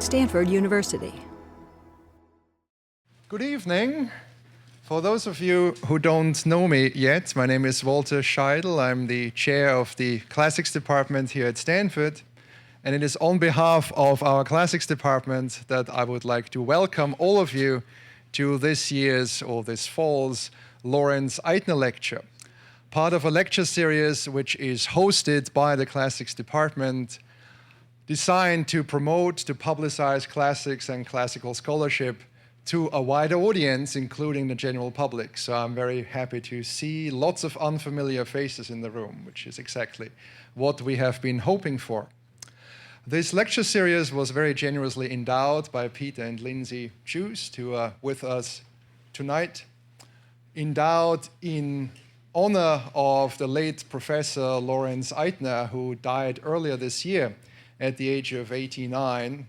Stanford University. Good evening. For those of you who don't know me yet, my name is Walter Scheidel. I'm the chair of the classics department here at Stanford. And it is on behalf of our classics department that I would like to welcome all of you to this year's or this fall's Lawrence Eitner Lecture, part of a lecture series which is hosted by the classics department, designed to promote, to publicize classics and classical scholarship to a wider audience, including the general public. So I'm very happy to see lots of unfamiliar faces in the room, which is exactly what we have been hoping for. This lecture series was very generously endowed by Peter and Lindsay Joost, who are with us tonight, endowed in honor of the late Professor Lawrence Eitner, who died earlier this year at the age of 89.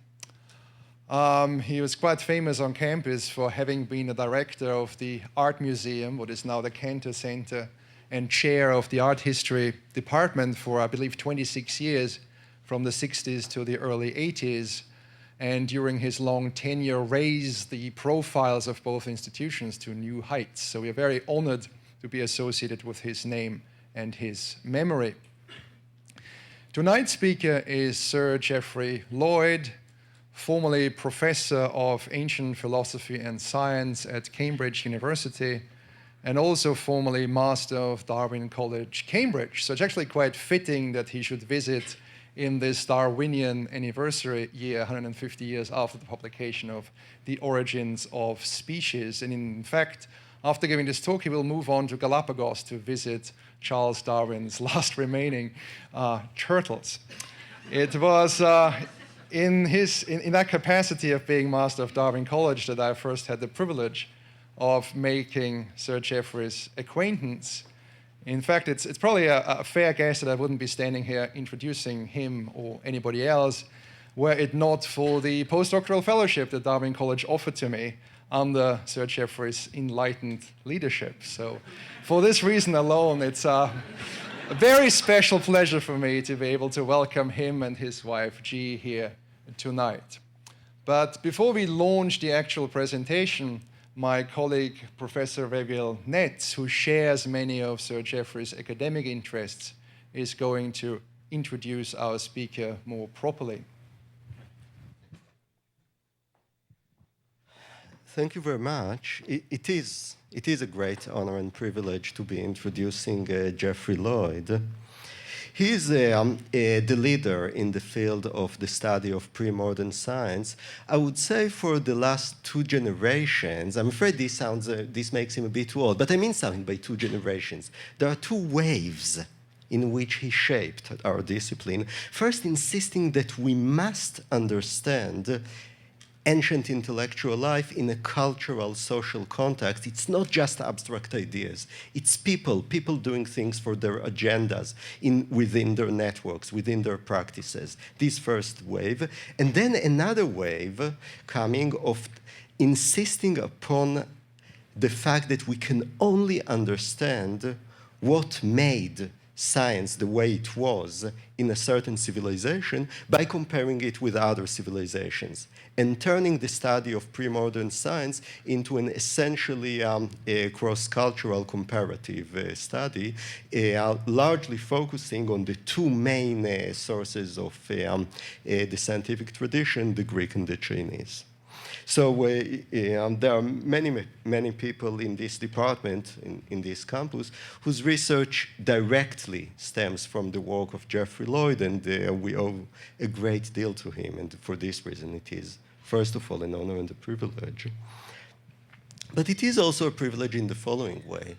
He was quite famous on campus for having been a director of the Art Museum, what is now the Cantor Center, and chair of the Art History Department for, I believe, 26 years, from the 60s to the early 80s. And during his long tenure, raised the profiles of both institutions to new heights. So we are very honored to be associated with his name and his memory. Tonight's speaker is Sir Geoffry Lloyd, formerly Professor of Ancient Philosophy and Science at Cambridge University, and also formerly Master of Darwin College, Cambridge. So it's actually quite fitting that he should visit in this Darwinian anniversary year, 150 years after the publication of The Origins of Species. And in fact, after giving this talk, he will move on to Galapagos to visit Charles Darwin's last remaining turtles. It was in that capacity of being Master of Darwin College that I first had the privilege of making Sir Geoffrey's acquaintance. In fact, it's probably a fair guess that I wouldn't be standing here introducing him or anybody else were it not for the postdoctoral fellowship that Darwin College offered to me under Sir Geoffrey's enlightened leadership. So for this reason alone, it's a very special pleasure for me to be able to welcome him and his wife, G, here tonight. But before we launch the actual presentation, my colleague, Professor Vegil Netz, who shares many of Sir Geoffrey's academic interests, is going to introduce our speaker more properly. Thank you very much. It is a great honor and privilege to be introducing Geoffrey Lloyd. He is the leader in the field of the study of pre-modern science. I would say for the last 2 generations. I'm afraid this makes him a bit too old, but I mean something by 2 generations. There are 2 waves in which he shaped our discipline. First, insisting that we must understand ancient intellectual life in a cultural, social context. It's not just abstract ideas. It's people doing things for their agendas within their networks, within their practices. This first wave. And then another wave coming of insisting upon the fact that we can only understand what made science the way it was in a certain civilization by comparing it with other civilizations and turning the study of pre-modern science into an essentially cross-cultural comparative study, largely focusing on the 2 main sources of the scientific tradition, the Greek and the Chinese. So there are many people in this department, in this campus, whose research directly stems from the work of Geoffrey Lloyd, and we owe a great deal to him. And for this reason, it is, first of all, an honor and a privilege. But it is also a privilege in the following way.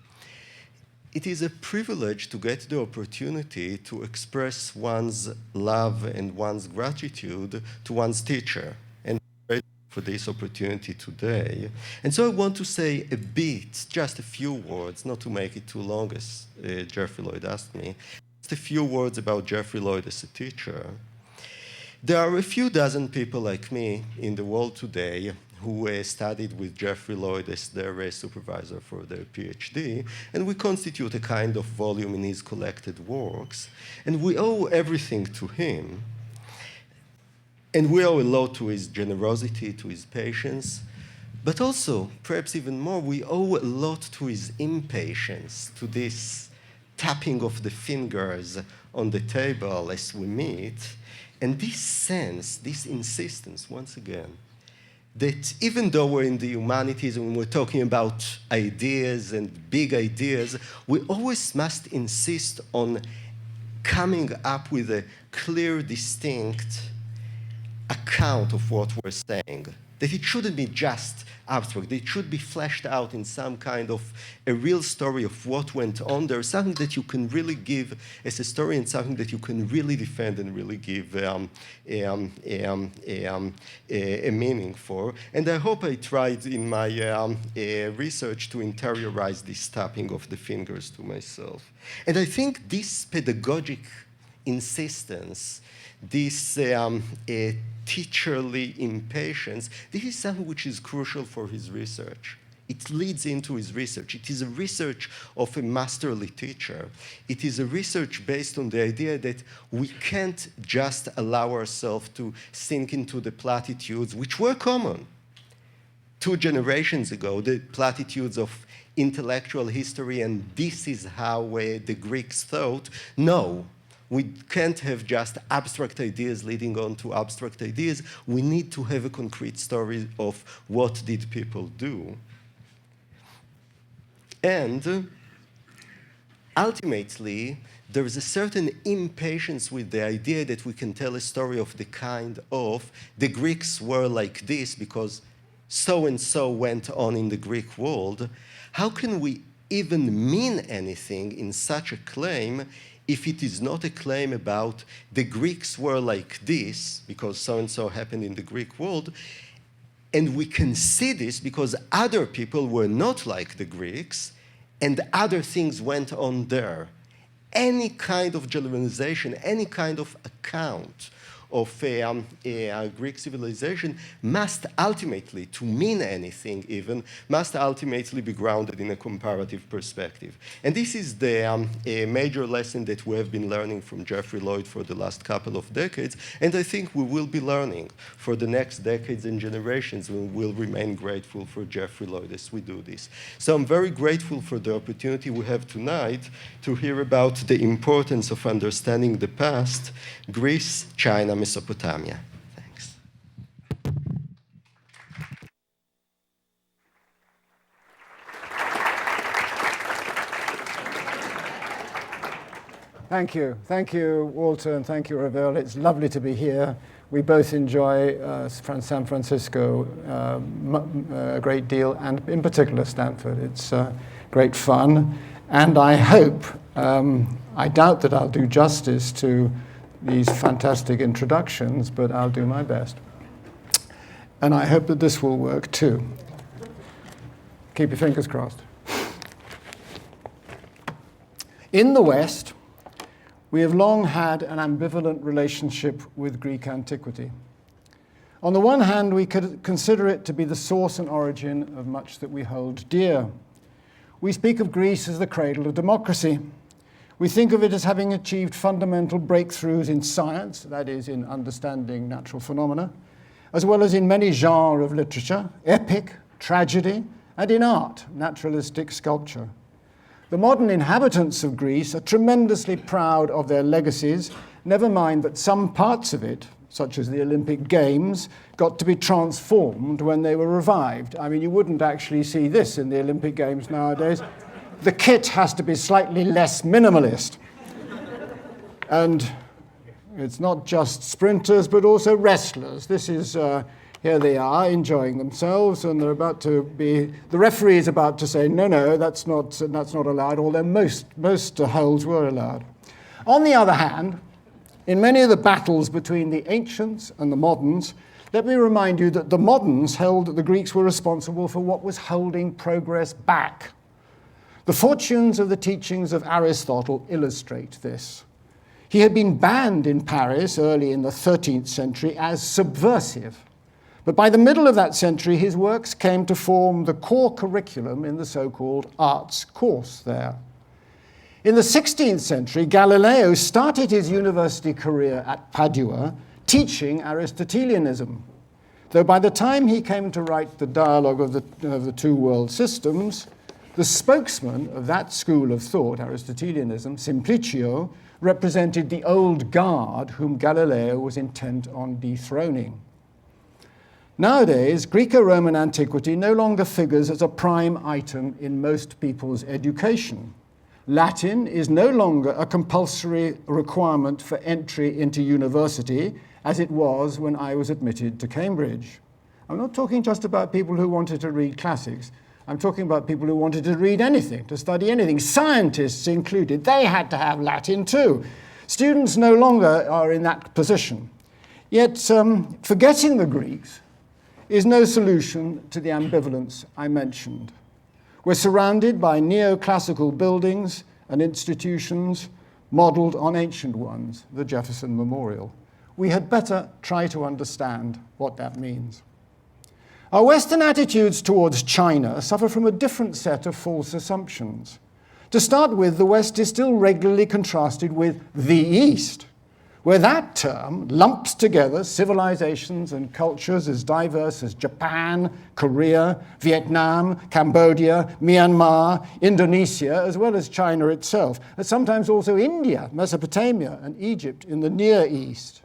It is a privilege to get the opportunity to express one's love and one's gratitude to one's teacher. For this opportunity today. And so I want to say a bit, just a few words, not to make it too long as Geoffrey Lloyd asked me, just a few words about Geoffrey Lloyd as a teacher. There are a few dozen people like me in the world today who studied with Geoffrey Lloyd as their supervisor for their PhD, and we constitute a kind of volume in his collected works, and we owe everything to him. And we owe a lot to his generosity, to his patience, but also, perhaps even more, we owe a lot to his impatience, to this tapping of the fingers on the table as we meet, and this sense, this insistence, once again, that even though we're in the humanities and we're talking about ideas and big ideas, we always must insist on coming up with a clear, distinct account of what we're saying. That it shouldn't be just abstract, it should be fleshed out in some kind of a real story of what went on there, something that you can really give as a story and something that you can really defend and really give a meaning for. And I hope I tried in my research to interiorize this tapping of the fingers to myself. And I think this pedagogic insistence, this teacherly impatience, this is something which is crucial for his research. It leads into his research. It is a research of a masterly teacher. It is a research based on the idea that we can't just allow ourselves to sink into the platitudes which were common 2 generations ago, the platitudes of intellectual history, and this is how the Greeks thought. No. We can't have just abstract ideas leading on to abstract ideas. We need to have a concrete story of what did people do. And ultimately, there is a certain impatience with the idea that we can tell a story of the kind of the Greeks were like this because so-and-so went on in the Greek world. How can we even mean anything in such a claim if it is not a claim about the Greeks were like this, because so-and-so happened in the Greek world, and we can see this because other people were not like the Greeks, and other things went on there. Any kind of generalization, any kind of account of a Greek civilization must ultimately, to mean anything even, must ultimately be grounded in a comparative perspective. And this is the major lesson that we have been learning from Geoffrey Lloyd for the last couple of decades, and I think we will be learning for the next decades and generations. We will remain grateful for Geoffrey Lloyd as we do this. So I'm very grateful for the opportunity we have tonight to hear about the importance of understanding the past, Greece, China, Mesopotamia. Thanks. Thank you. Thank you, Walter, and thank you, Ravel. It's lovely to be here. We both enjoy San Francisco a great deal, and in particular Stanford. It's great fun. And I hope, I doubt that I'll do justice to these fantastic introductions, but I'll do my best. And I hope that this will work too. Keep your fingers crossed. In the West, we have long had an ambivalent relationship with Greek antiquity. On the one hand, we could consider it to be the source and origin of much that we hold dear. We speak of Greece as the cradle of democracy. We think of it as having achieved fundamental breakthroughs in science, that is, in understanding natural phenomena, as well as in many genres of literature, epic, tragedy, and in art, naturalistic sculpture. The modern inhabitants of Greece are tremendously proud of their legacies, never mind that some parts of it, such as the Olympic Games, got to be transformed when they were revived. I mean, you wouldn't actually see this in the Olympic Games nowadays. The kit has to be slightly less minimalist. And it's not just sprinters, but also wrestlers. This is, here they are enjoying themselves, and they're about to be, the referee is about to say, no, that's not allowed, although most holds were allowed. On the other hand, in many of the battles between the ancients and the moderns, let me remind you that the moderns held that the Greeks were responsible for what was holding progress back. The fortunes of the teachings of Aristotle illustrate this. He had been banned in Paris early in the 13th century as subversive. But by the middle of that century, his works came to form the core curriculum in the so-called arts course there. In the 16th century, Galileo started his university career at Padua, teaching Aristotelianism. Though by the time he came to write the Dialogue of the Two World Systems, the spokesman of that school of thought, Aristotelianism, Simplicio, represented the old guard whom Galileo was intent on dethroning. Nowadays, Greco-Roman antiquity no longer figures as a prime item in most people's education. Latin is no longer a compulsory requirement for entry into university, as it was when I was admitted to Cambridge. I'm not talking just about people who wanted to read classics. I'm talking about people who wanted to read anything, to study anything, scientists included. They had to have Latin too. Students no longer are in that position. Yet forgetting the Greeks is no solution to the ambivalence I mentioned. We're surrounded by neoclassical buildings and institutions modeled on ancient ones, the Jefferson Memorial. We had better try to understand what that means. Our Western attitudes towards China suffer from a different set of false assumptions. To start with, the West is still regularly contrasted with the East, where that term lumps together civilizations and cultures as diverse as Japan, Korea, Vietnam, Cambodia, Myanmar, Indonesia, as well as China itself, and sometimes also India, Mesopotamia, and Egypt in the Near East.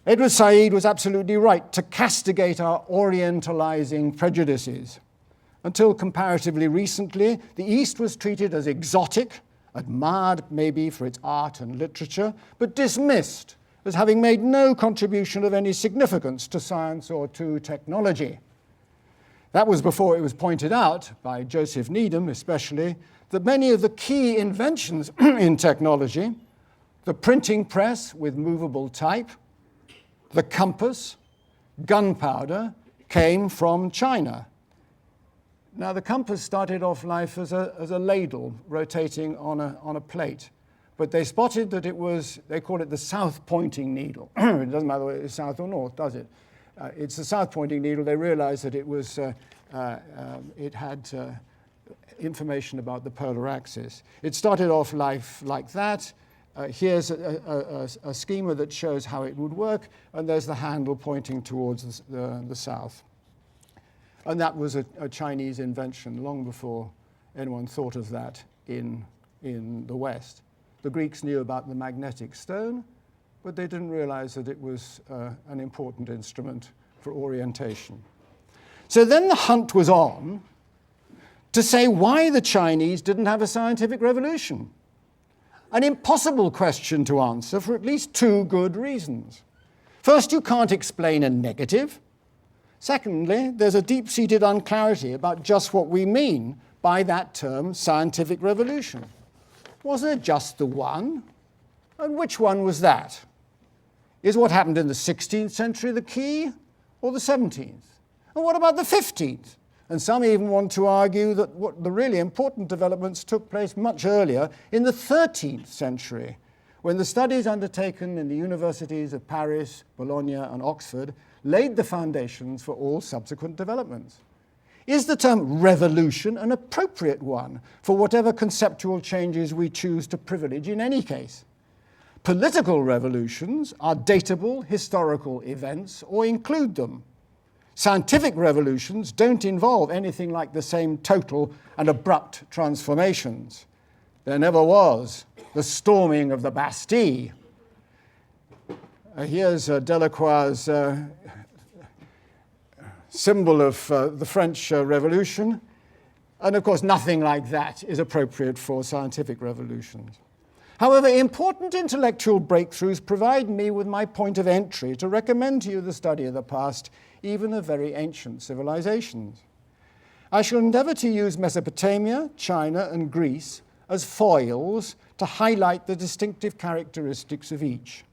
Edward Said was absolutely right to castigate our orientalizing prejudices. Until comparatively recently, the East was treated as exotic, admired maybe for its art and literature, but dismissed as having made no contribution of any significance to science or to technology. That was before it was pointed out, by Joseph Needham especially, that many of the key inventions in technology, the printing press with movable type, the compass, gunpowder, came from China. Now, the compass started off life as a ladle rotating on a plate, but they spotted that they call it the south-pointing needle. It doesn't matter whether it's south or north, does it? It's the south-pointing needle. They realized that it had information about the polar axis. It started off life like that. Here's a schema that shows how it would work, and there's the handle pointing towards the south. And that was a Chinese invention long before anyone thought of that in the West. The Greeks knew about the magnetic stone, but they didn't realize that it was an important instrument for orientation. So then the hunt was on to say why the Chinese didn't have a scientific revolution. An impossible question to answer for at least two good reasons. First, you can't explain a negative. Secondly, there's a deep-seated unclarity about just what we mean by that term, scientific revolution. Was there just the one? And which one was that? Is what happened in the 16th century the key, or the 17th? And what about the 15th? And some even want to argue that what the really important developments took place much earlier in the 13th century, when the studies undertaken in the universities of Paris, Bologna, and Oxford laid the foundations for all subsequent developments. Is the term revolution an appropriate one for whatever conceptual changes we choose to privilege in any case? Political revolutions are datable historical events or include them. Scientific revolutions don't involve anything like the same total and abrupt transformations. There never was the storming of the Bastille. Here's Delacroix's symbol of the French Revolution. And of course, nothing like that is appropriate for scientific revolutions. However, important intellectual breakthroughs provide me with my point of entry to recommend to you the study of the past, even of very ancient civilizations. I shall endeavor to use Mesopotamia, China, and Greece as foils to highlight the distinctive characteristics of each.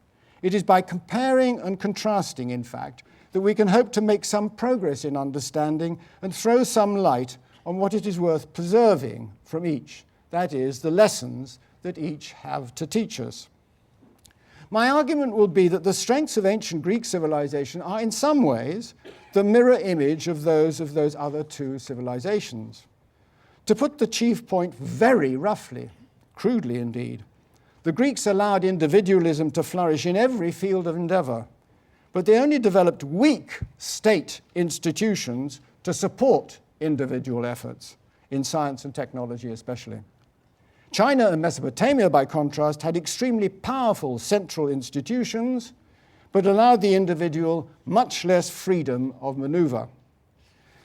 It is by comparing and contrasting, in fact, that we can hope to make some progress in understanding and throw some light on what it is worth preserving from each, that is, the lessons that each have to teach us. My argument will be that the strengths of ancient Greek civilization are in some ways the mirror image of those other two civilizations. To put the chief point very roughly, crudely indeed, The Greeks allowed individualism to flourish in every field of endeavor, but they only developed weak state institutions to support individual efforts, in science and technology especially. China and Mesopotamia, by contrast, had extremely powerful central institutions, but allowed the individual much less freedom of maneuver.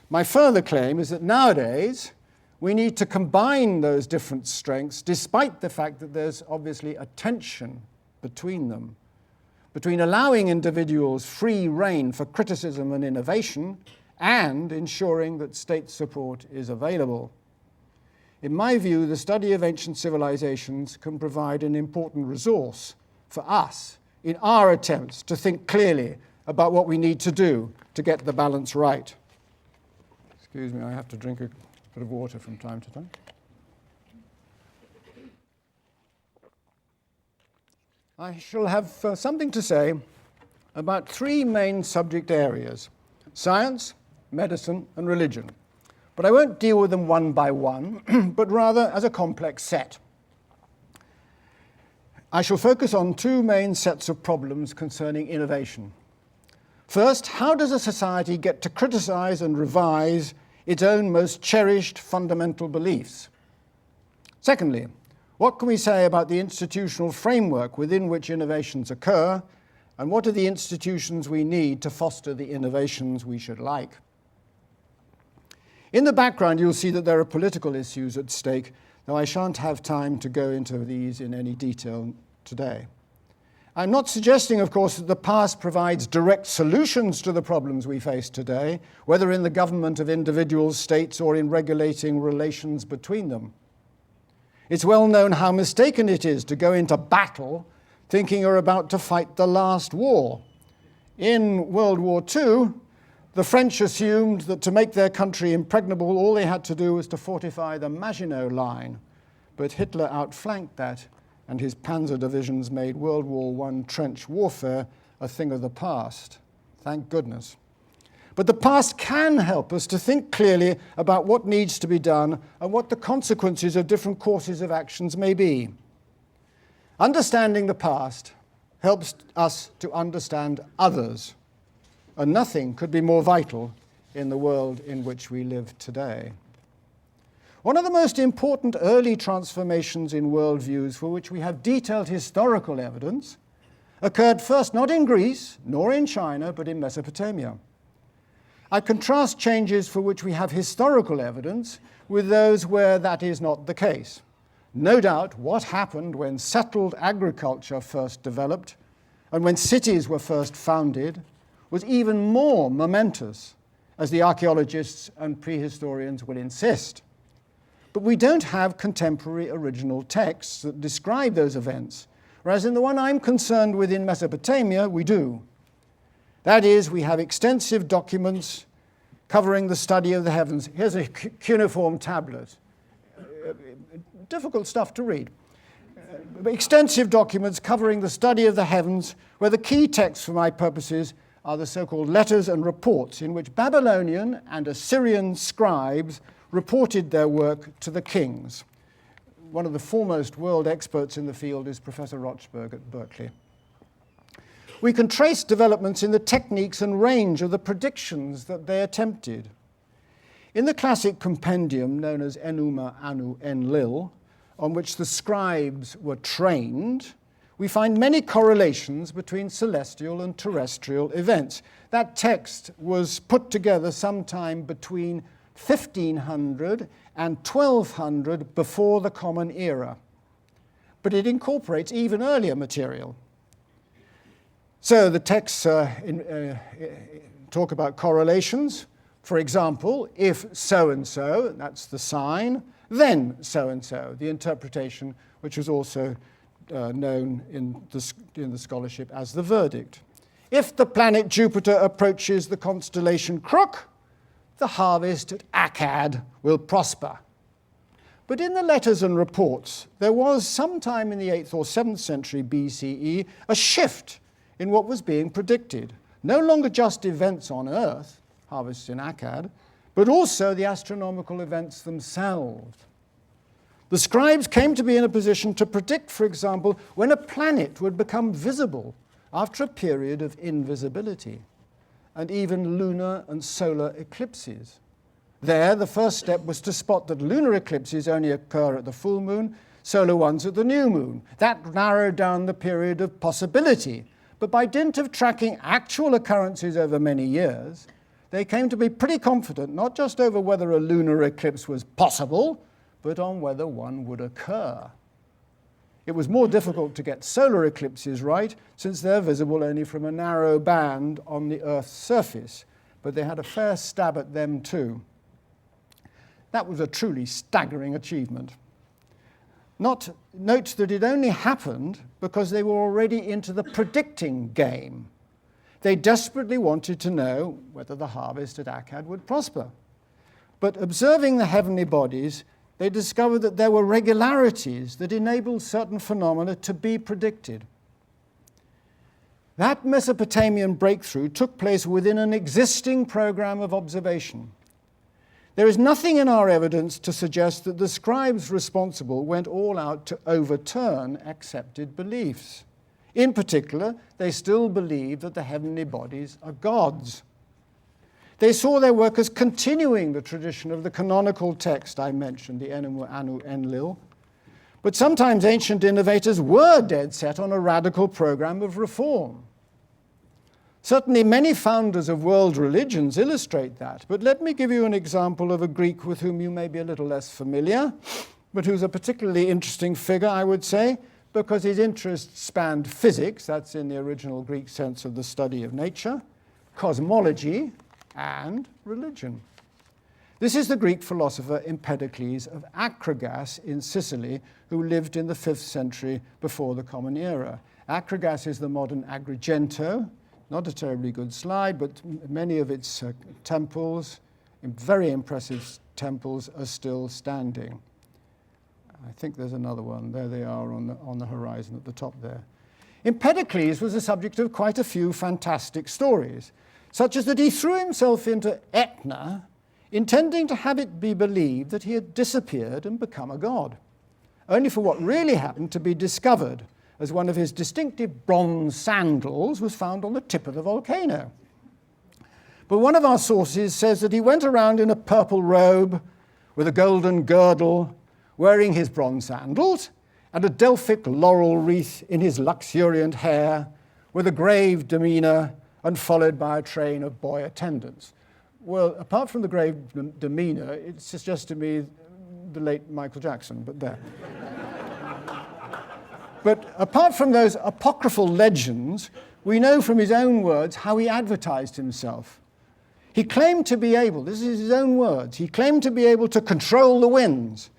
My further claim is that nowadays, we need to combine those different strengths, despite the fact that there's obviously a tension between them, between allowing individuals free rein for criticism and innovation and ensuring that state support is available. In my view, the study of ancient civilizations can provide an important resource for us in our attempts to think clearly about what we need to do to get the balance right. Excuse me, I have to drink a bit of water from time to time. I shall have something to say about three main subject areas: science, medicine, and religion. But I won't deal with them one by one, but rather as a complex set. I shall focus on two main sets of problems concerning innovation. First, how does a society get to criticize and revise its own most cherished fundamental beliefs? Secondly, what can we say about the institutional framework within which innovations occur, and what are the institutions we need to foster the innovations we should like? In the background, you'll see that there are political issues at stake, though I shan't have time to go into these in any detail today. I'm not suggesting, of course, that the past provides direct solutions to the problems we face today, whether in the government of individual states or in regulating relations between them. It's well known how mistaken it is to go into battle thinking you're about to fight the last war. In World War II, the French assumed that to make their country impregnable, all they had to do was to fortify the Maginot Line. But Hitler outflanked that, and his panzer divisions made World War I trench warfare a thing of the past. Thank goodness. But the past can help us to think clearly about what needs to be done and what the consequences of different courses of actions may be. Understanding the past helps us to understand others, and nothing could be more vital in the world in which we live today. One of the most important early transformations in worldviews for which we have detailed historical evidence occurred first not in Greece nor in China, but in Mesopotamia. I contrast changes for which we have historical evidence with those where that is not the case. No doubt what happened when settled agriculture first developed and when cities were first founded was even more momentous, as the archaeologists and prehistorians will insist. But we don't have contemporary original texts that describe those events, whereas in the one I'm concerned with in Mesopotamia, we do. That is, we have extensive documents covering the study of the heavens. Here's a cuneiform tablet. Difficult stuff to read. Extensive documents covering the study of the heavens, where the key texts for my purposes are the so-called letters and reports, in which Babylonian and Assyrian scribes reported their work to the kings. One of the foremost world experts in the field is Professor Rochberg at Berkeley. We can trace developments in the techniques and range of the predictions that they attempted. In the classic compendium known as Enuma Anu Enlil, on which the scribes were trained, we find many correlations between celestial and terrestrial events. That text was put together sometime between 1500 and 1200 before the Common Era, but it incorporates even earlier material. So the texts talk about correlations. For example, if so-and-so, that's the sign, then so-and-so, the interpretation which was also known in the scholarship as the verdict. If the planet Jupiter approaches the constellation Crook, the harvest at Akkad will prosper. But in the letters and reports, there was sometime in the 8th or 7th century BCE a shift in what was being predicted. No longer just events on Earth, harvests in Akkad, but also the astronomical events themselves. The scribes came to be in a position to predict, for example, when a planet would become visible after a period of invisibility, and even lunar and solar eclipses. There, the first step was to spot that lunar eclipses only occur at the full moon, solar ones at the new moon. That narrowed down the period of possibility. But by dint of tracking actual occurrences over many years, they came to be pretty confident not just over whether a lunar eclipse was possible, but on whether one would occur. It was more difficult to get solar eclipses right, since they're visible only from a narrow band on the Earth's surface, but they had a fair stab at them too. That was a truly staggering achievement. Note that it only happened because they were already into the predicting game. They desperately wanted to know whether the harvest at Akkad would prosper. But observing the heavenly bodies, they discovered that there were regularities that enabled certain phenomena to be predicted. That Mesopotamian breakthrough took place within an existing program of observation. There is nothing in our evidence to suggest that the scribes responsible went all out to overturn accepted beliefs. In particular, they still believed that the heavenly bodies are gods. They saw their work as continuing the tradition of the canonical text I mentioned, the Enuma Anu Enlil. But sometimes ancient innovators were dead set on a radical program of reform. Certainly many founders of world religions illustrate that, but let me give you an example of a Greek with whom you may be a little less familiar, but who's a particularly interesting figure, I would say, because his interests spanned physics, that's in the original Greek sense of the study of nature, cosmology, and religion. This is the Greek philosopher Empedocles of Acragas in Sicily, who lived in the 5th century before the Common Era. Acragas is the modern Agrigento. Not a terribly good slide, but many of its temples, very impressive temples, are still standing. I think there's another one. There they are on the horizon at the top there. Empedocles was the subject of quite a few fantastic stories, such as that he threw himself into Etna, intending to have it be believed that he had disappeared and become a god, only for what really happened to be discovered, as one of his distinctive bronze sandals was found on the tip of the volcano. But one of our sources says that he went around in a purple robe with a golden girdle, wearing his bronze sandals, and a Delphic laurel wreath in his luxuriant hair, with a grave demeanor and followed by a train of boy attendants. Well, apart from the grave demeanor, it suggests to me the late Michael Jackson, but there. But apart from those apocryphal legends, we know from his own words how he advertised himself. He claimed to be able, this is his own words, he claimed to be able to control the winds,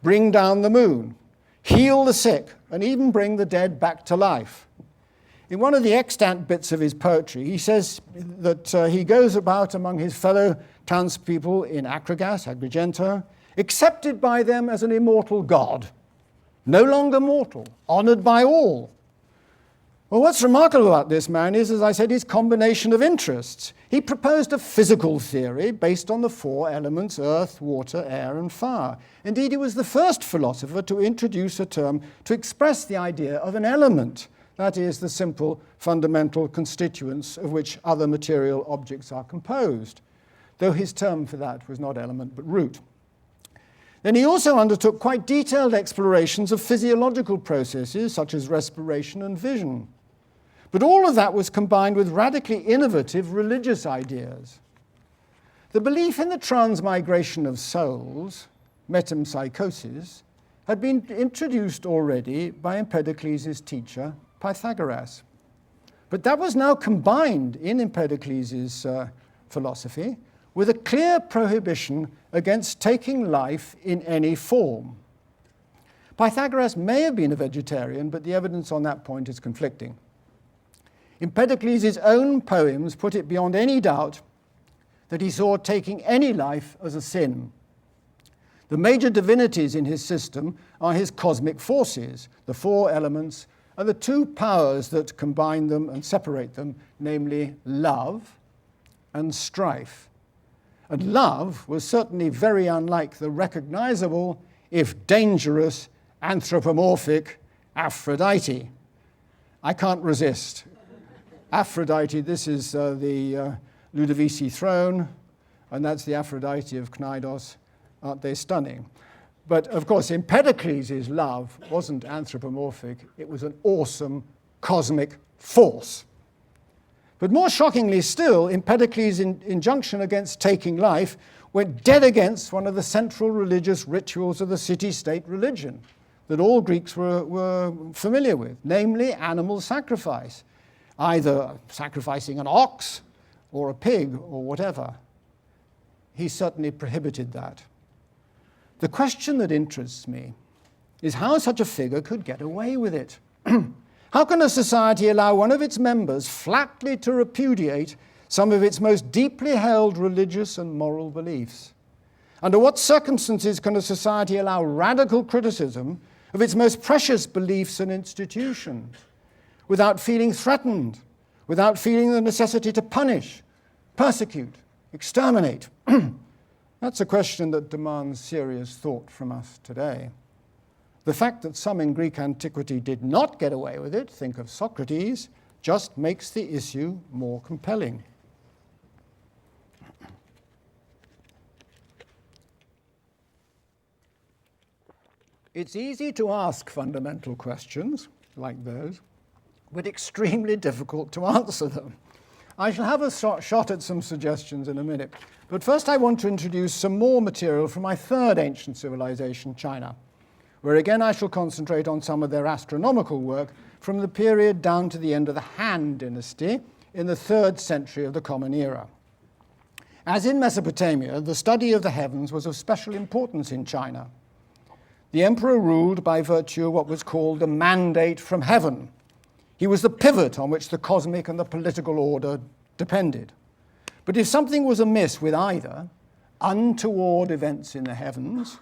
bring down the moon, heal the sick, and even bring the dead back to life. In one of the extant bits of his poetry, he says that he goes about among his fellow townspeople in Acragas, Agrigento, accepted by them as an immortal god, no longer mortal, honored by all. Well, what's remarkable about this man is, as I said, his combination of interests. He proposed a physical theory based on the 4 elements, earth, water, air, and fire. Indeed, he was the first philosopher to introduce a term to express the idea of an element, that is, the simple fundamental constituents of which other material objects are composed, though his term for that was not element but root. Then he also undertook quite detailed explorations of physiological processes such as respiration and vision. But all of that was combined with radically innovative religious ideas. The belief in the transmigration of souls, metempsychosis, had been introduced already by Empedocles' teacher, Pythagoras. But that was now combined in Empedocles' philosophy with a clear prohibition against taking life in any form. Pythagoras may have been a vegetarian, but the evidence on that point is conflicting. Empedocles' own poems put it beyond any doubt that he saw taking any life as a sin. The major divinities in his system are his cosmic forces, the 4 elements, and the 2 powers that combine them and separate them, namely love and strife. And love was certainly very unlike the recognizable, if dangerous, anthropomorphic Aphrodite. I can't resist. Aphrodite, this is the Ludovisi throne, and that's the Aphrodite of Cnidos. Aren't they stunning? But of course, Empedocles' love wasn't anthropomorphic. It was an awesome cosmic force. But more shockingly still, Empedocles' injunction against taking life went dead against one of the central religious rituals of the city-state religion that all Greeks were familiar with, namely animal sacrifice, either sacrificing an ox or a pig or whatever. He certainly prohibited that. The question that interests me is how such a figure could get away with it. How can a society allow one of its members flatly to repudiate some of its most deeply held religious and moral beliefs? Under what circumstances can a society allow radical criticism of its most precious beliefs and institutions without feeling threatened, without feeling the necessity to punish, persecute, exterminate? That's a question that demands serious thought from us today. The fact that some in Greek antiquity did not get away with it, think of Socrates, just makes the issue more compelling. It's easy to ask fundamental questions like those, but extremely difficult to answer them. I shall have a shot at some suggestions in a minute, but first I want to introduce some more material from my third ancient civilization, China, where again I shall concentrate on some of their astronomical work from the period down to the end of the Han Dynasty in the 3rd century of the Common Era. As in Mesopotamia, the study of the heavens was of special importance in China. The emperor ruled by virtue of what was called a mandate from heaven. He was the pivot on which the cosmic and the political order depended. But if something was amiss with either, untoward events in the heavens,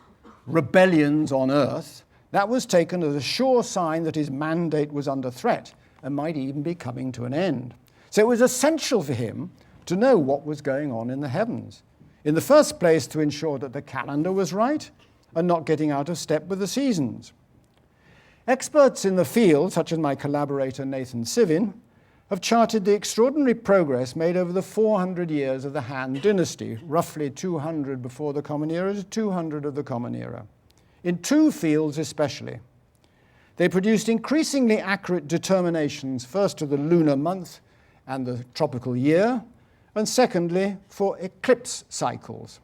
rebellions on earth, that was taken as a sure sign that his mandate was under threat and might even be coming to an end. So it was essential for him to know what was going on in the heavens. In the first place, to ensure that the calendar was right and not getting out of step with the seasons. Experts in the field, such as my collaborator Nathan Sivin, have charted the extraordinary progress made over the 400 years of the Han Dynasty, roughly 200 before the Common Era to 200 of the Common Era, in 2 fields especially. They produced increasingly accurate determinations, first of the lunar month and the tropical year, and secondly, for eclipse cycles.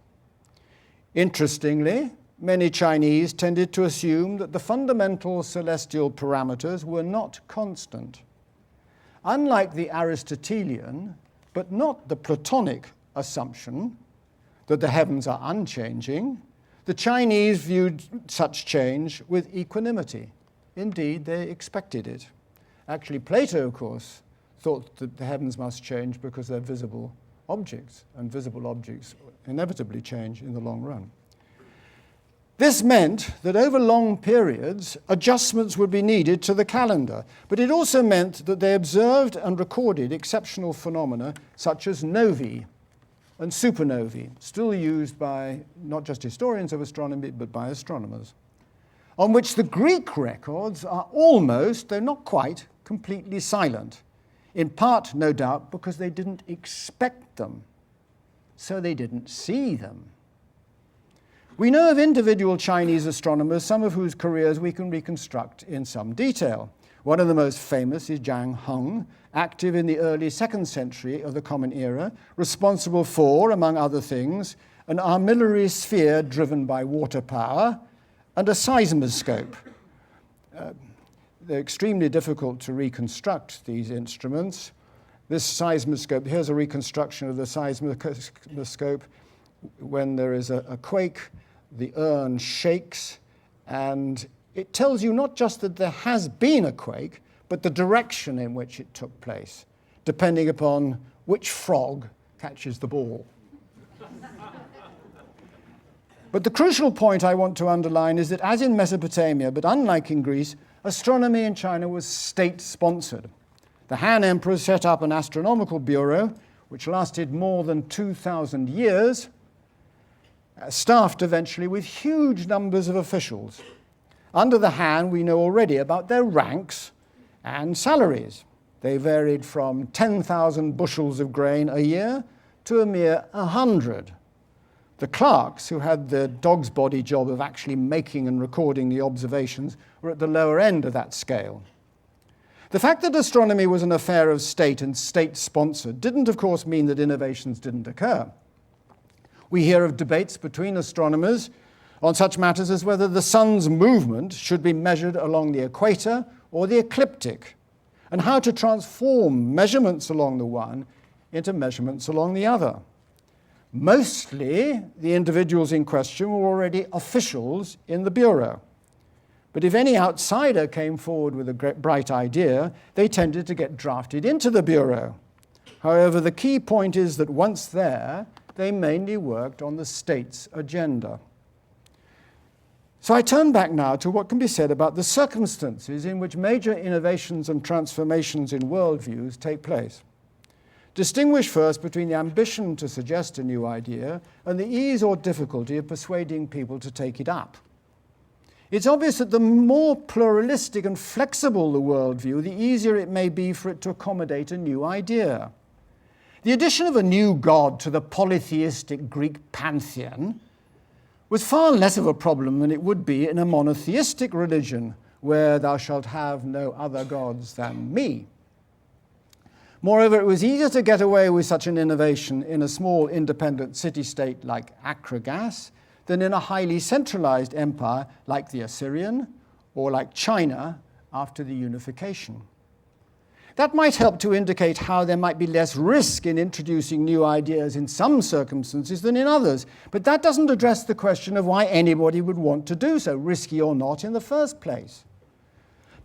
Interestingly, many Chinese tended to assume that the fundamental celestial parameters were not constant. Unlike the Aristotelian, but not the Platonic assumption that the heavens are unchanging, the Chinese viewed such change with equanimity. Indeed, they expected it. Actually, Plato, of course, thought that the heavens must change because they're visible objects, and visible objects inevitably change in the long run. This meant that over long periods, adjustments would be needed to the calendar, but it also meant that they observed and recorded exceptional phenomena such as novae and supernovae, still used by not just historians of astronomy, but by astronomers, on which the Greek records are almost, though not quite, completely silent, in part, no doubt, because they didn't expect them, so they didn't see them. We know of individual Chinese astronomers, some of whose careers we can reconstruct in some detail. One of the most famous is Zhang Heng, active in the early 2nd century of the Common Era, responsible for, among other things, an armillary sphere driven by water power and a seismoscope. They're extremely difficult to reconstruct, these instruments. This seismoscope, here's a reconstruction of the seismoscope. When there is a quake, the urn shakes, and it tells you not just that there has been a quake, but the direction in which it took place, depending upon which frog catches the ball. But the crucial point I want to underline is that, as in Mesopotamia, but unlike in Greece, astronomy in China was state-sponsored. The Han Emperor set up an astronomical bureau, which lasted more than 2,000 years, staffed eventually with huge numbers of officials. Under the hand, we know already about their ranks and salaries. They varied from 10,000 bushels of grain a year to a mere 100. The clerks, who had the dog's body job of actually making and recording the observations, were at the lower end of that scale. The fact that astronomy was an affair of state and state-sponsored didn't, of course, mean that innovations didn't occur. We hear of debates between astronomers on such matters as whether the sun's movement should be measured along the equator or the ecliptic, and how to transform measurements along the one into measurements along the other. Mostly, the individuals in question were already officials in the Bureau. But if any outsider came forward with a bright idea, they tended to get drafted into the Bureau. However, the key point is that once there, they mainly worked on the state's agenda. So I turn back now to what can be said about the circumstances in which major innovations and transformations in worldviews take place. Distinguish first between the ambition to suggest a new idea and the ease or difficulty of persuading people to take it up. It's obvious that the more pluralistic and flexible the worldview, the easier it may be for it to accommodate a new idea. The addition of a new god to the polytheistic Greek pantheon was far less of a problem than it would be in a monotheistic religion where thou shalt have no other gods than me. Moreover, it was easier to get away with such an innovation in a small independent city-state like Akragas than in a highly centralized empire like the Assyrian or like China after the unification. That might help to indicate how there might be less risk in introducing new ideas in some circumstances than in others, but that doesn't address the question of why anybody would want to do so, risky or not, in the first place.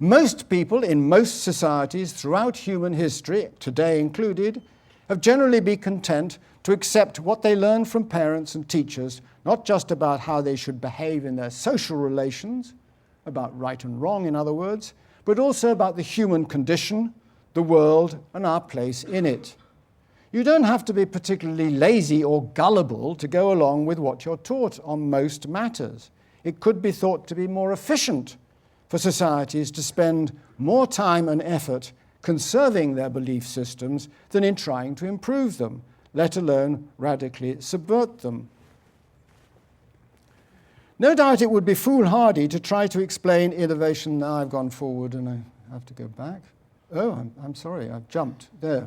Most people in most societies throughout human history, today included, have generally been content to accept what they learn from parents and teachers, not just about how they should behave in their social relations, about right and wrong, in other words, but also about the human condition, the world, and our place in it. You don't have to be particularly lazy or gullible to go along with what you're taught on most matters. It could be thought to be more efficient for societies to spend more time and effort conserving their belief systems than in trying to improve them, let alone radically subvert them. No doubt it would be foolhardy to try to explain innovation. Now I've gone forward and I have to go back. Oh, I'm sorry, I've jumped. There,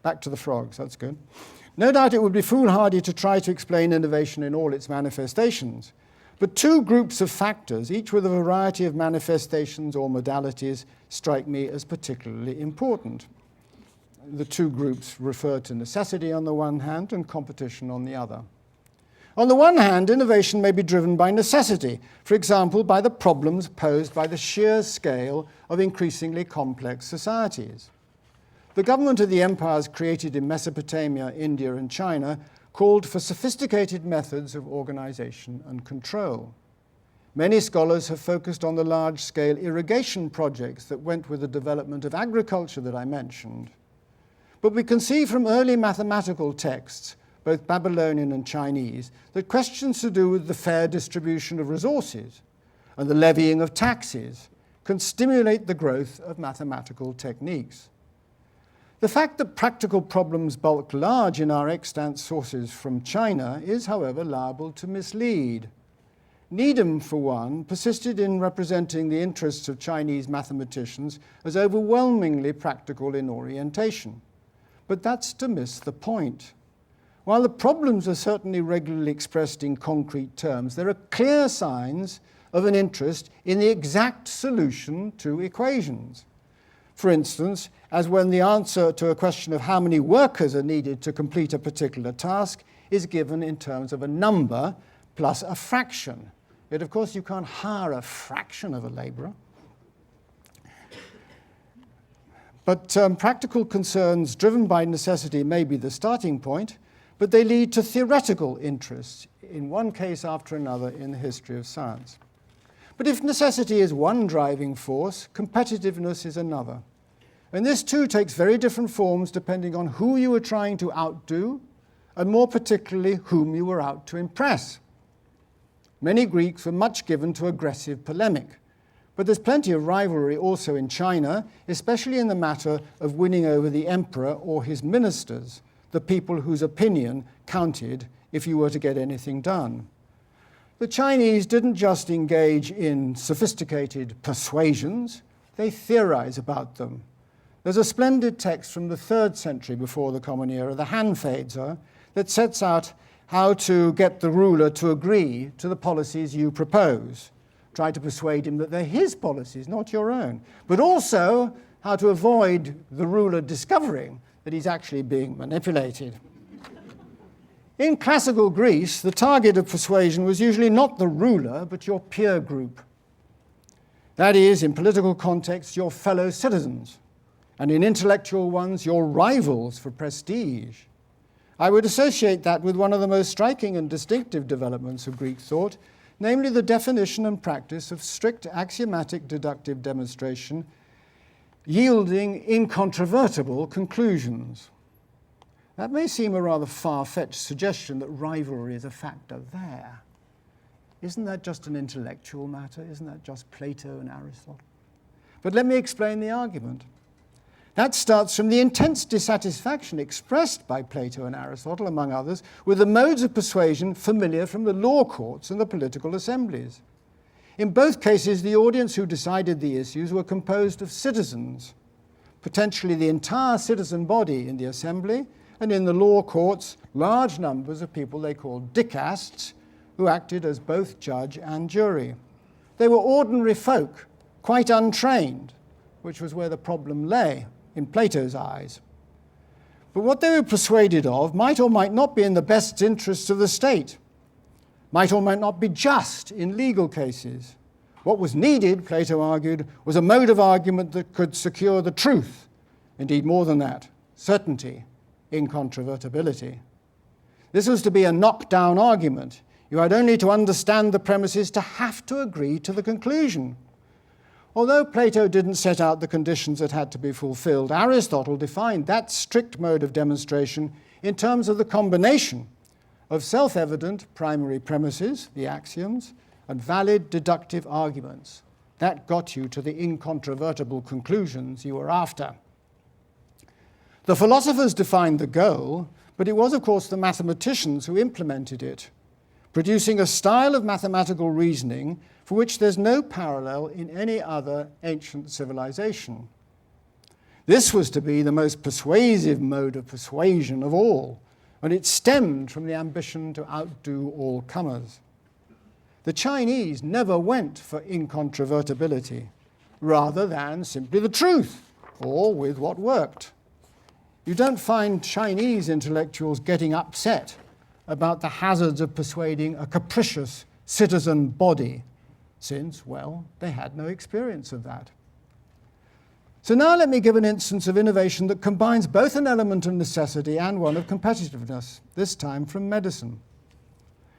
back to the frogs, that's good. No doubt it would be foolhardy to try to explain innovation in all its manifestations. But two groups of factors, each with a variety of manifestations or modalities, strike me as particularly important. The two groups refer to necessity on the one hand and competition on the other. On the one hand, innovation may be driven by necessity, for example, by the problems posed by the sheer scale of increasingly complex societies. The government of the empires created in Mesopotamia, India, and China called for sophisticated methods of organization and control. Many scholars have focused on the large-scale irrigation projects that went with the development of agriculture that I mentioned. But we can see from early mathematical texts, both Babylonian and Chinese, that questions to do with the fair distribution of resources and the levying of taxes can stimulate the growth of mathematical techniques. The fact that practical problems bulk large in our extant sources from China is, however, liable to mislead. Needham, for one, persisted in representing the interests of Chinese mathematicians as overwhelmingly practical in orientation. But that's to miss the point. While the problems are certainly regularly expressed in concrete terms, there are clear signs of an interest in the exact solution to equations. For instance, as when the answer to a question of how many workers are needed to complete a particular task is given in terms of a number plus a fraction. Yet, of course, you can't hire a fraction of a laborer. But practical concerns driven by necessity may be the starting point, but they lead to theoretical interests, in one case after another in the history of science. But if necessity is one driving force, competitiveness is another. And this too takes very different forms depending on who you were trying to outdo, and more particularly, whom you were out to impress. Many Greeks were much given to aggressive polemic. But there's plenty of rivalry also in China, especially in the matter of winning over the emperor or his ministers, the people whose opinion counted if you were to get anything done. The Chinese didn't just engage in sophisticated persuasions, they theorize about them. There's a splendid text from the 3rd century before the Common Era, the Hanfeizer, that sets out how to get the ruler to agree to the policies you propose. Try to persuade him that they're his policies, not your own. But also how to avoid the ruler discovering that he's actually being manipulated. In classical Greece, the target of persuasion was usually not the ruler, but your peer group. That is, in political contexts, your fellow citizens, and in intellectual ones, your rivals for prestige. I would associate that with one of the most striking and distinctive developments of Greek thought, namely the definition and practice of strict axiomatic deductive demonstration yielding incontrovertible conclusions. That may seem a rather far-fetched suggestion that rivalry is a factor there. Isn't that just an intellectual matter? Isn't that just Plato and Aristotle? But let me explain the argument. That starts from the intense dissatisfaction expressed by Plato and Aristotle, among others, with the modes of persuasion familiar from the law courts and the political assemblies. In both cases, the audience who decided the issues were composed of citizens, potentially the entire citizen body in the assembly, and in the law courts, large numbers of people they called dicasts, who acted as both judge and jury. They were ordinary folk, quite untrained, which was where the problem lay in Plato's eyes. But what they were persuaded of might or might not be in the best interests of the state, might or might not be just in legal cases. What was needed, Plato argued, was a mode of argument that could secure the truth, indeed more than that, certainty, incontrovertibility. This was to be a knockdown argument. You had only to understand the premises to have to agree to the conclusion. Although Plato didn't set out the conditions that had to be fulfilled, Aristotle defined that strict mode of demonstration in terms of the combination of self-evident primary premises, the axioms, and valid deductive arguments. That got you to the incontrovertible conclusions you were after. The philosophers defined the goal, but it was, of course, the mathematicians who implemented it, producing a style of mathematical reasoning for which there's no parallel in any other ancient civilization. This was to be the most persuasive mode of persuasion of all, and it stemmed from the ambition to outdo all comers. The Chinese never went for incontrovertibility, rather than simply the truth, or with what worked. You don't find Chinese intellectuals getting upset about the hazards of persuading a capricious citizen body, since, well, they had no experience of that. So now let me give an instance of innovation that combines both an element of necessity and one of competitiveness, this time from medicine.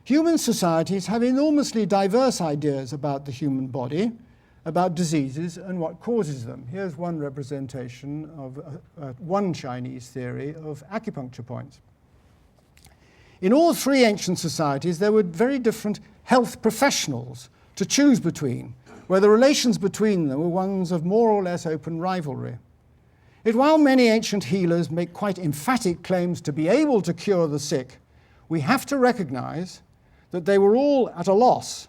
Human societies have enormously diverse ideas about the human body, about diseases and what causes them. Here's one representation of one Chinese theory of acupuncture points. In all three ancient societies, there were very different health professionals to choose between, where the relations between them were ones of more or less open rivalry. Yet while many ancient healers make quite emphatic claims to be able to cure the sick, we have to recognize that they were all at a loss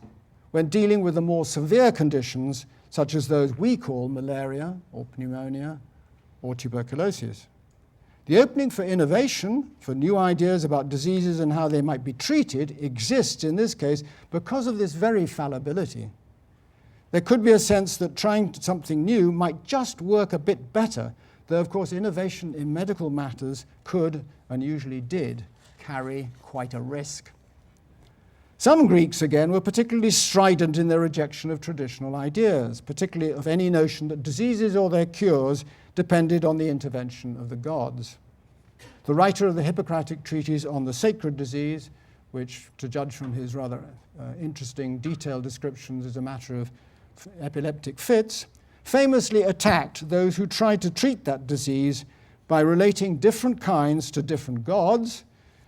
when dealing with the more severe conditions, such as those we call malaria or pneumonia or tuberculosis. The opening for innovation, for new ideas about diseases and how they might be treated, exists in this case because of this very fallibility. There could be a sense that trying something new might just work a bit better, though of course innovation in medical matters could, and usually did, carry quite a risk. Some Greeks, again, were particularly strident in their rejection of traditional ideas, particularly of any notion that diseases or their cures depended on the intervention of the gods. The writer of the Hippocratic treatise on the sacred disease, which, to judge from his rather interesting detailed descriptions, is a matter of epileptic fits, famously attacked those who tried to treat that disease by relating different kinds to different gods,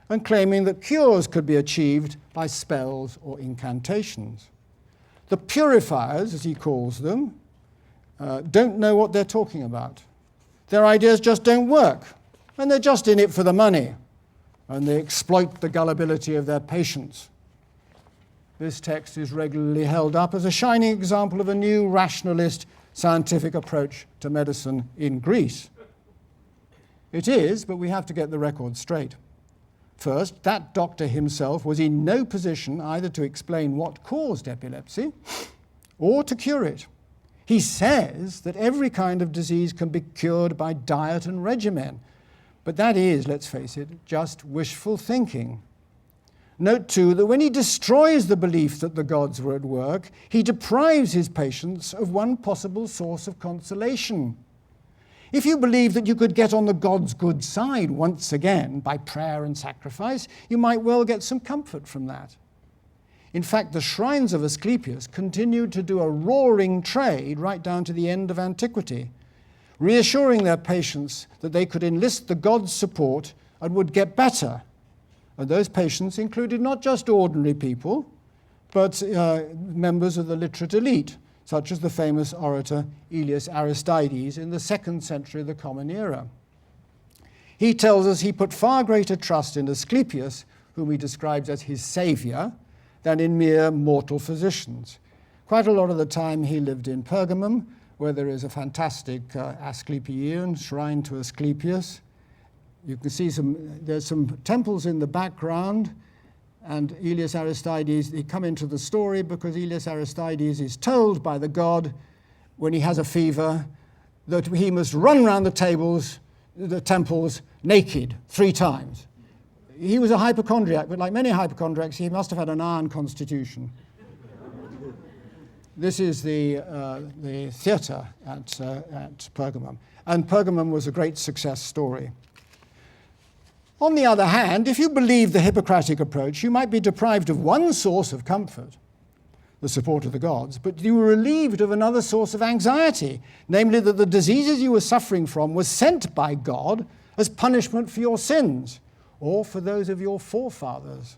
and claiming that cures could be achieved by spells or incantations. The purifiers, as he calls them, don't know what they're talking about. Their ideas just don't work, and they're just in it for the money, and they exploit the gullibility of their patients. This text is regularly held up as a shining example of a new rationalist scientific approach to medicine in Greece. It is, but we have to get the record straight. First, that doctor himself was in no position either to explain what caused epilepsy or to cure it. He says that every kind of disease can be cured by diet and regimen, but that is, let's face it, just wishful thinking. Note too that when he destroys the belief that the gods were at work, he deprives his patients of one possible source of consolation. If you believe that you could get on the gods' good side once again by prayer and sacrifice, you might well get some comfort from that. In fact, the shrines of Asclepius continued to do a roaring trade right down to the end of antiquity, reassuring their patients that they could enlist the gods' support and would get better. And those patients included not just ordinary people, but members of the literate elite, such as the famous orator Aelius Aristides in the 2nd century of the Common Era. He tells us he put far greater trust in Asclepius, whom he describes as his saviour, than in mere mortal physicians. Quite a lot of the time he lived in Pergamum, where there is a fantastic Asclepieion, shrine to Asclepius. You can see there's some temples in the background, and Aelius Aristides, they come into the story because Aelius Aristides is told by the god when he has a fever that he must run around the temples naked 3 times. He was a hypochondriac, but like many hypochondriacs, he must have had an iron constitution. This is the theatre at Pergamum, and Pergamum was a great success story. On the other hand, if you believe the Hippocratic approach, you might be deprived of one source of comfort, the support of the gods, but you were relieved of another source of anxiety, namely that the diseases you were suffering from were sent by God as punishment for your sins, or for those of your forefathers.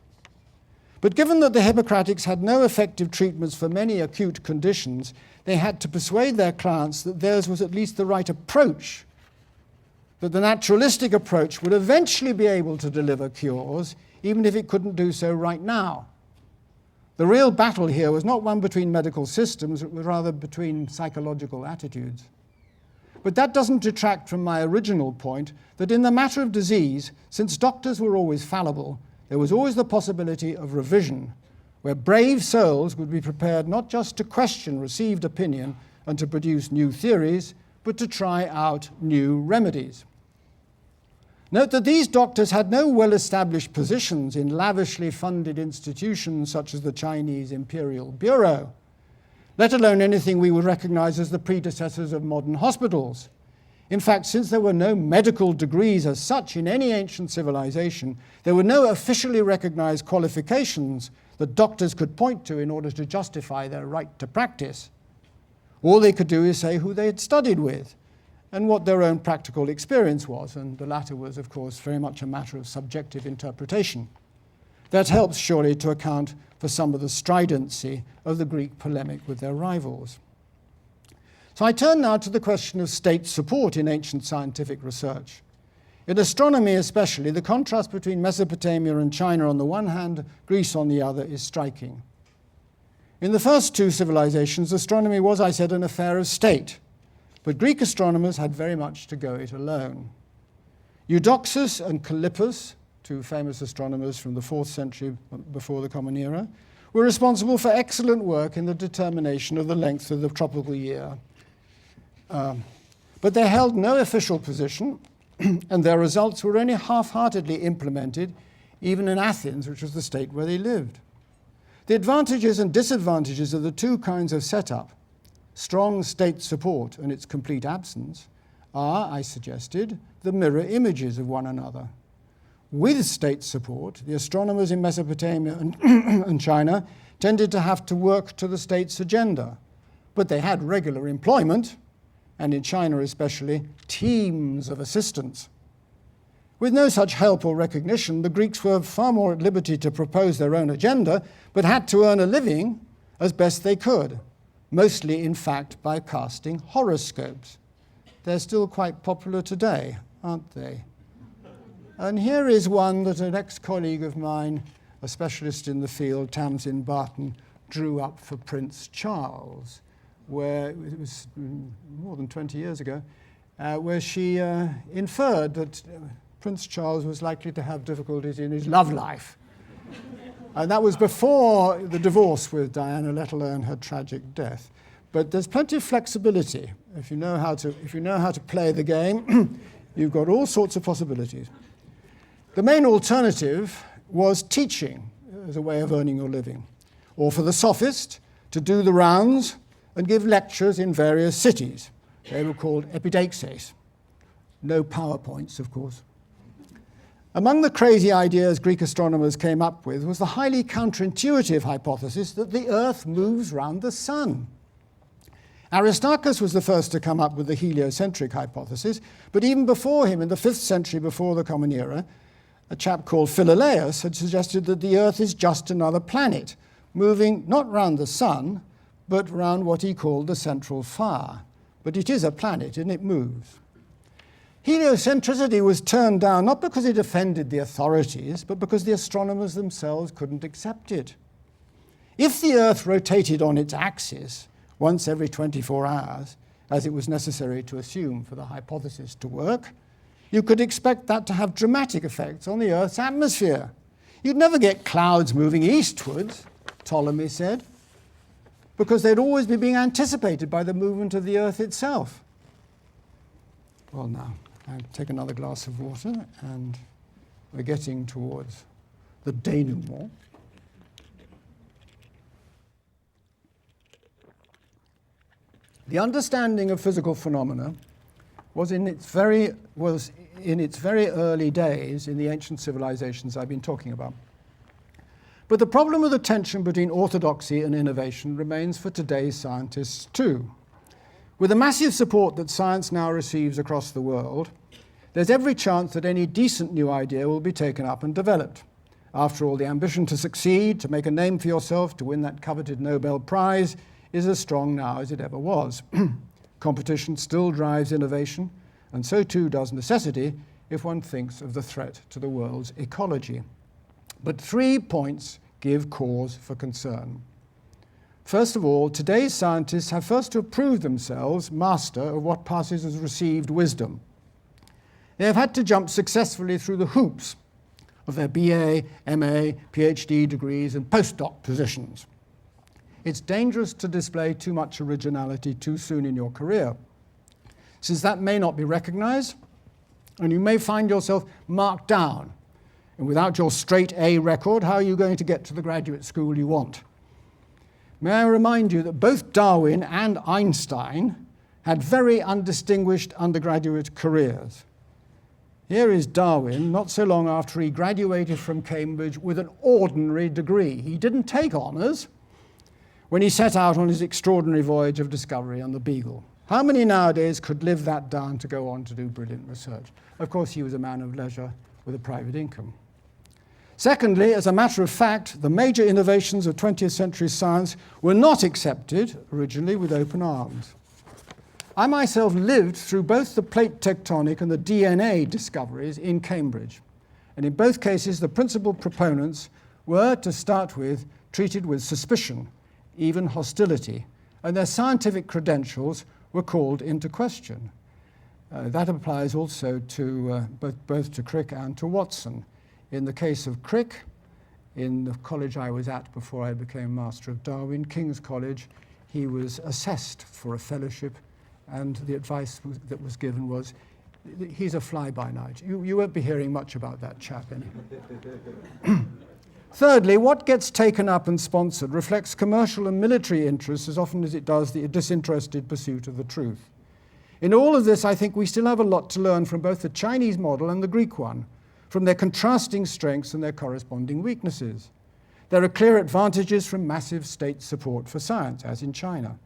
But given that the Hippocratics had no effective treatments for many acute conditions, they had to persuade their clients that theirs was at least the right approach, that the naturalistic approach would eventually be able to deliver cures, even if it couldn't do so right now. The real battle here was not one between medical systems, it was rather between psychological attitudes. But that doesn't detract from my original point that in the matter of disease, since doctors were always fallible, there was always the possibility of revision, where brave souls would be prepared not just to question received opinion and to produce new theories, but to try out new remedies. Note that these doctors had no well-established positions in lavishly funded institutions such as the Chinese Imperial Bureau, let alone anything we would recognize as the predecessors of modern hospitals. In fact, since there were no medical degrees as such in any ancient civilization, there were no officially recognized qualifications that doctors could point to in order to justify their right to practice. All they could do is say who they had studied with and what their own practical experience was, and the latter was, of course, very much a matter of subjective interpretation. That helps surely to account for some of the stridency of the Greek polemic with their rivals. So I turn now to the question of state support in ancient scientific research. In astronomy especially, the contrast between Mesopotamia and China on the one hand, Greece on the other, is striking. In the first 2 civilizations, astronomy was, I said, an affair of state, but Greek astronomers had very much to go it alone. Eudoxus and Callippus, 2 famous astronomers from the 4th century before the Common Era, were responsible for excellent work in the determination of the length of the tropical year. But they held no official position, and their results were only half-heartedly implemented, even in Athens, which was the state where they lived. The advantages and disadvantages of the 2 kinds of setup, strong state support and its complete absence, are, I suggested, the mirror images of one another. With state support, the astronomers in Mesopotamia and China tended to have to work to the state's agenda, but they had regular employment, and in China especially, teams of assistants. With no such help or recognition, the Greeks were far more at liberty to propose their own agenda, but had to earn a living as best they could, mostly, in fact, by casting horoscopes. They're still quite popular today, aren't they? And here is one that an ex-colleague of mine, a specialist in the field, Tamsin Barton, drew up for Prince Charles, where it was more than 20 years ago, where she inferred that Prince Charles was likely to have difficulties in his love life. And that was before the divorce with Diana, let alone her tragic death. But there's plenty of flexibility. If you know how to play the game, you've got all sorts of possibilities. The main alternative was teaching as a way of earning your living, or for the sophist to do the rounds and give lectures in various cities. They were called epideixes. No PowerPoints, of course. Among the crazy ideas Greek astronomers came up with was the highly counterintuitive hypothesis that the Earth moves round the sun. Aristarchus was the first to come up with the heliocentric hypothesis, but even before him, in the 5th century before the Common Era, a chap called Philolaus had suggested that the Earth is just another planet, moving not round the sun, but round what he called the central fire. But it is a planet, and it moves. Heliocentricity was turned down not because it offended the authorities, but because the astronomers themselves couldn't accept it. If the Earth rotated on its axis once every 24 hours, as it was necessary to assume for the hypothesis to work, you could expect that to have dramatic effects on the Earth's atmosphere. You'd never get clouds moving eastwards, Ptolemy said, because they'd always be being anticipated by the movement of the Earth itself. Well, now, I'll take another glass of water, and we're getting towards the denouement. The understanding of physical phenomena was in its very early days in the ancient civilizations I've been talking about. But the problem of the tension between orthodoxy and innovation remains for today's scientists too. With the massive support that science now receives across the world, there's every chance that any decent new idea will be taken up and developed. After all, the ambition to succeed, to make a name for yourself, to win that coveted Nobel Prize is as strong now as it ever was. Competition still drives innovation, and so too does necessity if one thinks of the threat to the world's ecology. But 3 points give cause for concern. First of all, today's scientists have first to prove themselves master of what passes as received wisdom. They have had to jump successfully through the hoops of their BA, MA, PhD degrees and postdoc positions. It's dangerous to display too much originality too soon in your career, since that may not be recognized, and you may find yourself marked down. And without your straight A record, how are you going to get to the graduate school you want? May I remind you that both Darwin and Einstein had very undistinguished undergraduate careers. Here is Darwin, not so long after he graduated from Cambridge with an ordinary degree. He didn't take honours when he set out on his extraordinary voyage of discovery on the Beagle. How many nowadays could live that down to go on to do brilliant research? Of course, he was a man of leisure with a private income. Secondly, as a matter of fact, the major innovations of 20th century science were not accepted originally with open arms. I myself lived through both the plate tectonic and the DNA discoveries in Cambridge. And in both cases, the principal proponents were, to start with, treated with suspicion, even hostility, and their scientific credentials were called into question. That applies also to both to Crick and to Watson. In the case of Crick, in the college I was at before I became Master of Darwin, King's College, he was assessed for a fellowship, and the advice that was given was, he's a fly-by-night. You won't be hearing much about that chap anyway. Thirdly, what gets taken up and sponsored reflects commercial and military interests as often as it does the disinterested pursuit of the truth. In all of this, I think we still have a lot to learn from both the Chinese model and the Greek one, from their contrasting strengths and their corresponding weaknesses. There are clear advantages from massive state support for science, as in China,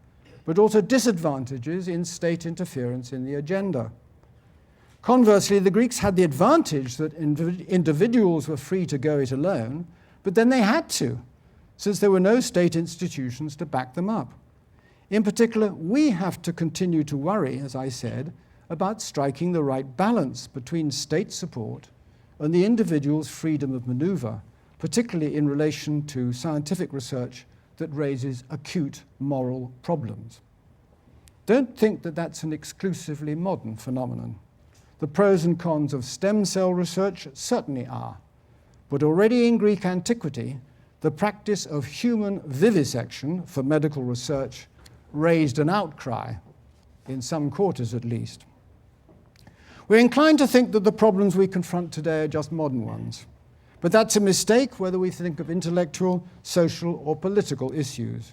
but also disadvantages in state interference in the agenda. Conversely, the Greeks had the advantage that individuals were free to go it alone, but then they had to, since there were no state institutions to back them up. In particular, we have to continue to worry, as I said, about striking the right balance between state support and the individual's freedom of maneuver, particularly in relation to scientific research that raises acute moral problems. Don't think that that's an exclusively modern phenomenon. The pros and cons of stem cell research certainly are, but already in Greek antiquity, the practice of human vivisection for medical research raised an outcry, in some quarters at least. We're inclined to think that the problems we confront today are just modern ones, but that's a mistake whether we think of intellectual, social, or political issues.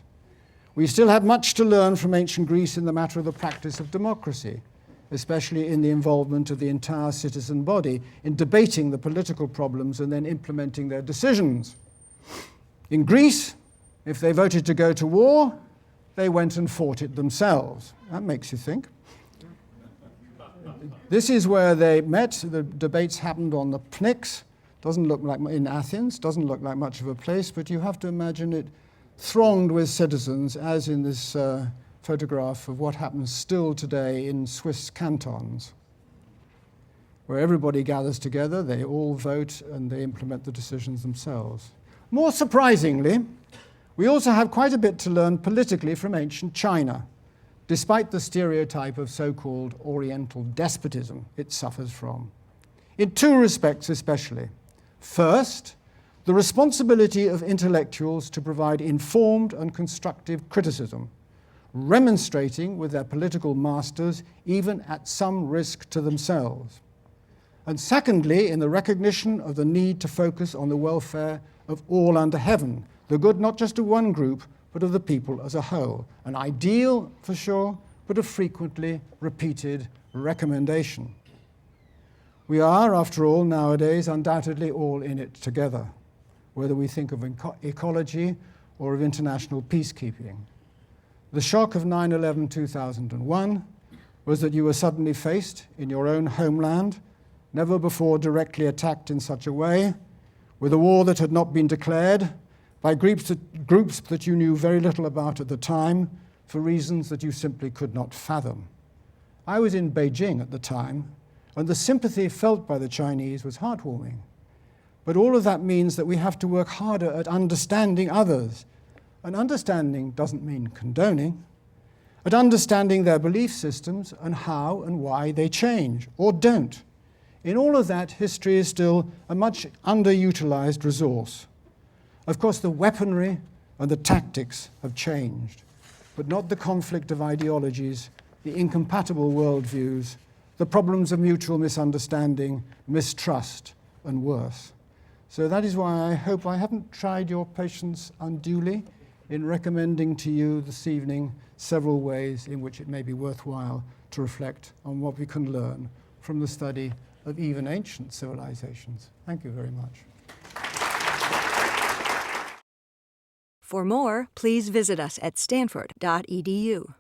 We still have much to learn from ancient Greece in the matter of the practice of democracy, especially in the involvement of the entire citizen body in debating the political problems and then implementing their decisions. In Greece, if they voted to go to war, they went and fought it themselves. That makes you think. This is where they met. The debates happened on the Pnyx. Doesn't look like in Athens, doesn't look like much of a place, but you have to imagine it thronged with citizens, as in this photograph of what happens still today in Swiss cantons, where everybody gathers together, they all vote, and they implement the decisions themselves. More surprisingly, we also have quite a bit to learn politically from ancient China, despite the stereotype of so-called Oriental despotism it suffers from. In two respects especially. First, the responsibility of intellectuals to provide informed and constructive criticism, remonstrating with their political masters, even at some risk to themselves. And secondly, in the recognition of the need to focus on the welfare of all under heaven, the good not just of one group, but of the people as a whole. An ideal, for sure, but a frequently repeated recommendation. We are, after all, nowadays, undoubtedly all in it together, whether we think of ecology or of international peacekeeping. The shock of 9/11/2001 was that you were suddenly faced in your own homeland, never before directly attacked in such a way, with a war that had not been declared, by groups that you knew very little about at the time, for reasons that you simply could not fathom. I was in Beijing at the time, and the sympathy felt by the Chinese was heartwarming. But all of that means that we have to work harder at understanding others. And understanding doesn't mean condoning, at understanding their belief systems and how and why they change, or don't. In all of that, history is still a much underutilized resource. Of course, the weaponry and the tactics have changed, but not the conflict of ideologies, the incompatible worldviews, the problems of mutual misunderstanding, mistrust, and worse. So that is why I hope I haven't tried your patience unduly in recommending to you this evening several ways in which it may be worthwhile to reflect on what we can learn from the study of even ancient civilizations. Thank you very much. For more, please visit us at stanford.edu.